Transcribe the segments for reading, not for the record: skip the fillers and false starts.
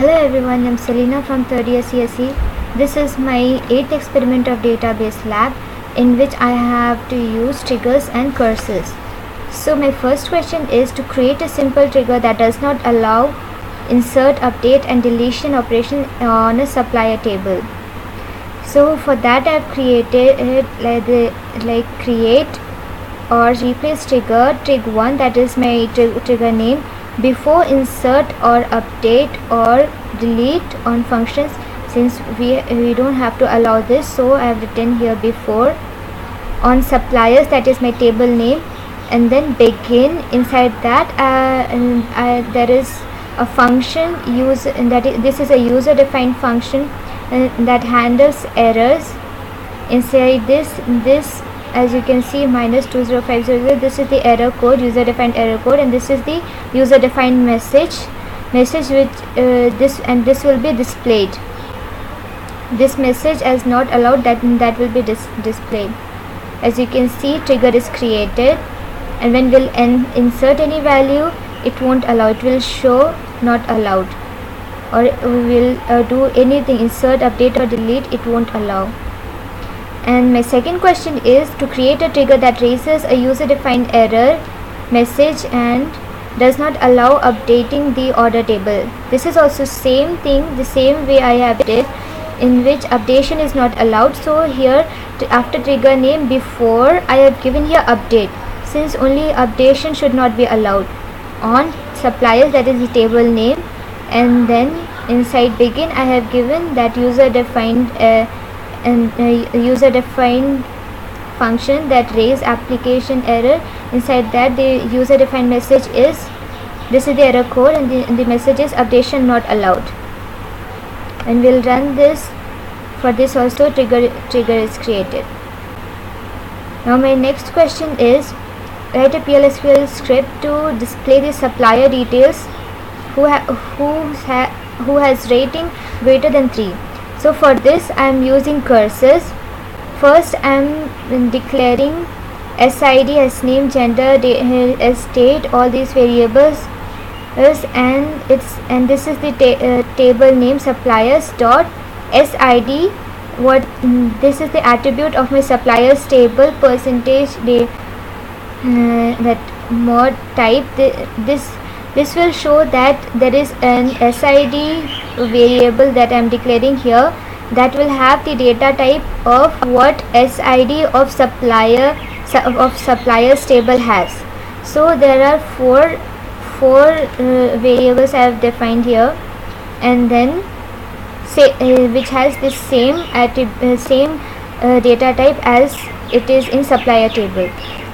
Hello everyone, I'm Selena from 3rd year CSE. This is my 8th experiment of database lab in which I have to use triggers and cursors. So my first question is to create a simple trigger that does not allow insert, update and deletion operation on a supplier table. So for that I have created create or replace trigger trig1, that is my trigger name, before insert or update or delete on functions, since we don't have to allow this. So I have written here before on suppliers, that is my table name, and then begin. Inside that there is a function use, and this is a user defined function that handles errors. Inside this, as you can see, -20500, this is the error code, user defined error code, and this is the user defined message which this will be displayed. This message as not allowed, that will be displayed. As you can see, trigger is created, and when we'll insert any value, it won't allow, it will show not allowed, or we will do anything, insert, update or delete, it won't allow. And my second question is to create a trigger that raises a user defined error message and does not allow updating the order table. This is also same thing, the same way I have did, in which updation is not allowed. So here after trigger name, before I have given here update, since only updation should not be allowed on suppliers, that is the table name, and then inside begin I have given that user defined user defined function that raise application error. Inside that the user defined message is, this is the error code, and the message is updation not allowed. And we'll run this. For this also trigger is created. Now my next question is, write a PLSQL script to display the supplier details who has rating greater than 3. So for this I am using cursors. First I am declaring SID, SNAME, gender, state, all these variables, and this is the table name suppliers dot SID. This is the attribute of my suppliers table, percentage that mod type. This will show that there is an SID variable that I am declaring here, that will have the data type of what SID of suppliers table has. So there are four variables I have defined here, and then which has the same data type as it is in supplier table.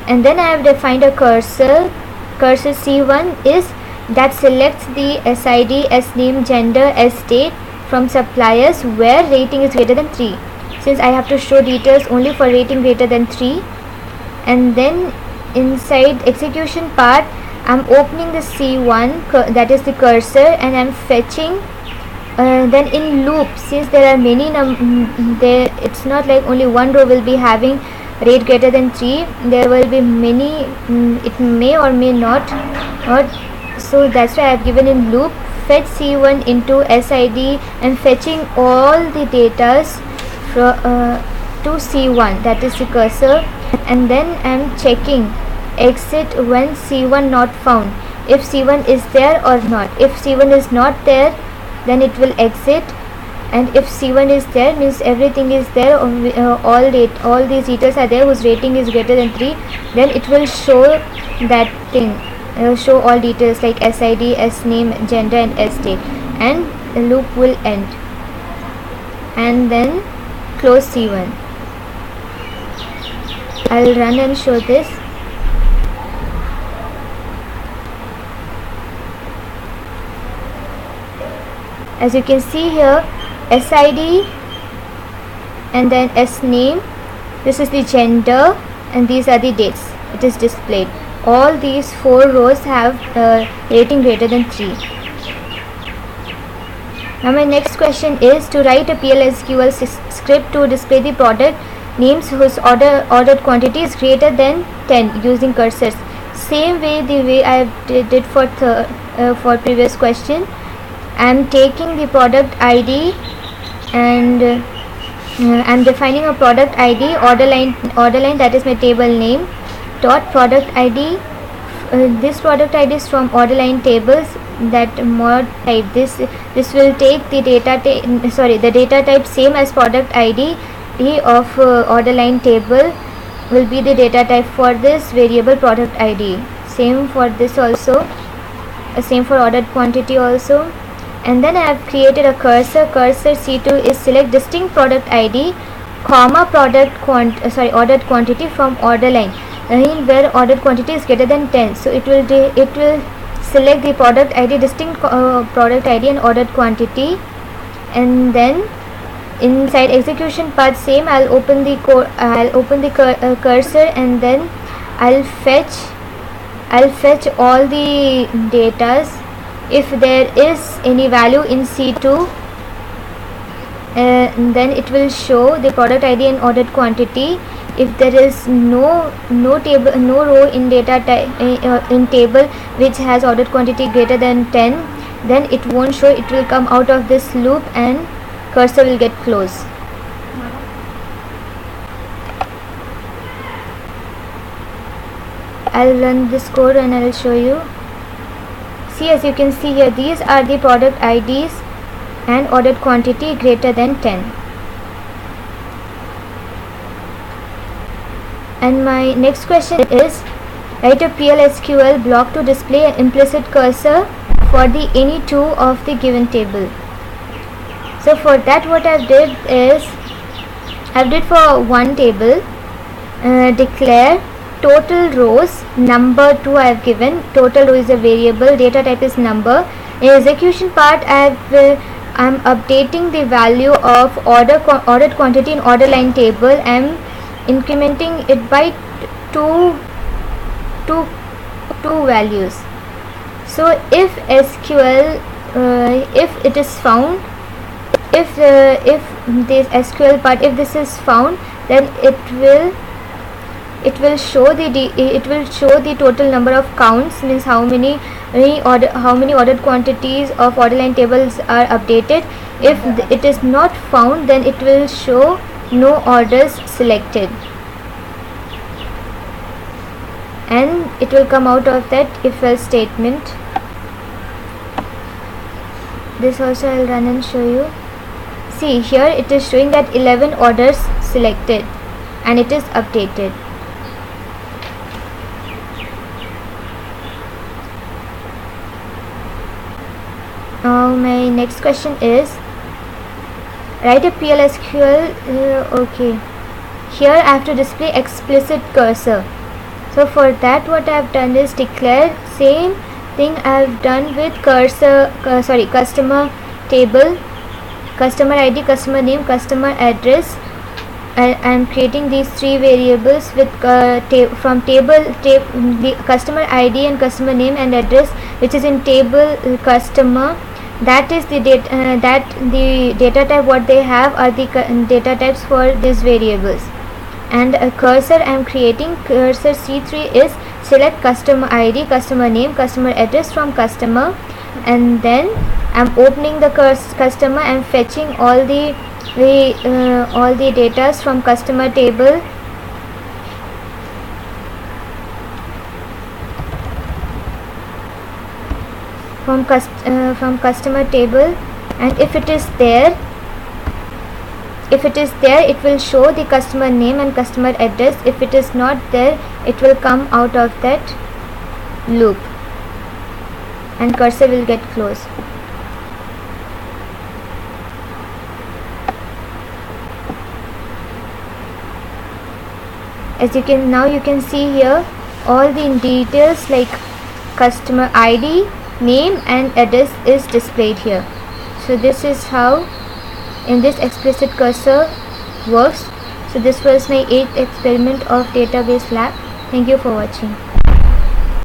And then I have defined a cursor C1 is that selects the SID, SNAME, gender, state from suppliers where rating is greater than 3, since I have to show details only for rating greater than 3. And then inside execution part, I'm opening the C1, that is the cursor, and I'm fetching. Then in loop, since there are many it's not like only one row will be having rate greater than 3, there will be many, it may or may not. So that's why I have given in loop fetch C1 into SID and fetching all the data to C1, that is the cursor, and then I am checking exit when C1 not found, if C1 is there or not. If C1 is not there, then it will exit, and if C1 is there, means everything is there, all these details are there whose rating is greater than 3, then it will show that thing. It will show all details like SID, SNAME, gender and state, and the loop will end. And then close C1. I will run and show this. As you can see here, SID and then SNAME, this is the gender, and these are the dates. It is displayed. All these 4 rows have rating greater than 3. Now my next question is to write a PLSQL script to display the product names whose ordered quantity is greater than 10 using cursors. Same way the way I did for previous question. I'm taking the product ID and I'm defining a product ID order line, that is my table name, dot product ID. This product ID is from order line tables, that mod type. This will take the the data type same as product ID of order line table will be the data type for this variable product ID. Same for this also, same for ordered quantity also. And then I have created a cursor. Cursor C2 is select distinct product ID, comma ordered quantity from order line, where ordered quantity is greater than 10. So it will select the product ID, distinct product ID and ordered quantity. And then inside execution part, same, I'll open the cursor, and then I'll fetch all the datas. If there is any value in C2, then it will show the product ID and ordered quantity. If there is no row in data type in table which has ordered quantity greater than 10, then it won't show. It will come out of this loop and cursor will get closed. I'll run this code and I will show you. See, as you can see here, these are the product IDs and ordered quantity greater than 10. And my next question is, write a PL/SQL block to display an implicit cursor for the any two of the given table. So for that, what I did is, for one table, declare total rows number 2. I have given total row is a variable, data type is number. In execution part, I'm updating the value of ordered quantity in order line table. I'm incrementing it by two values. So if SQL if it is found, if this SQL part, if this is found, then it will show the total number of counts, means how many ordered quantities of order line tables are updated. If it is not found, then it will show no orders selected, and it will come out of that if else statement. This also I'll run and show you. See, here it is showing that 11 orders selected and it is updated. Now my next question is, write a PL/SQL. Okay, here I have to display explicit cursor. So for that, what I have done is declare same thing I have done with customer table, customer ID, customer name, customer address. I am creating these three variables with from table the customer ID and customer name and address, which is in table customer. That is the data type. What they have are the data types for these variables. And a cursor I am creating, cursor C3 is select customer ID, customer name, customer address from customer, and then I am opening the customer and fetching all the data from customer table. From customer table, and if it is there, it will show the customer name and customer address. If it is not there, it will come out of that loop and cursor will get closed. As you can see here, all the details like customer ID, name and address is displayed here. So this is how in this explicit cursor works. So this was my 8th experiment of database lab. Thank you for watching.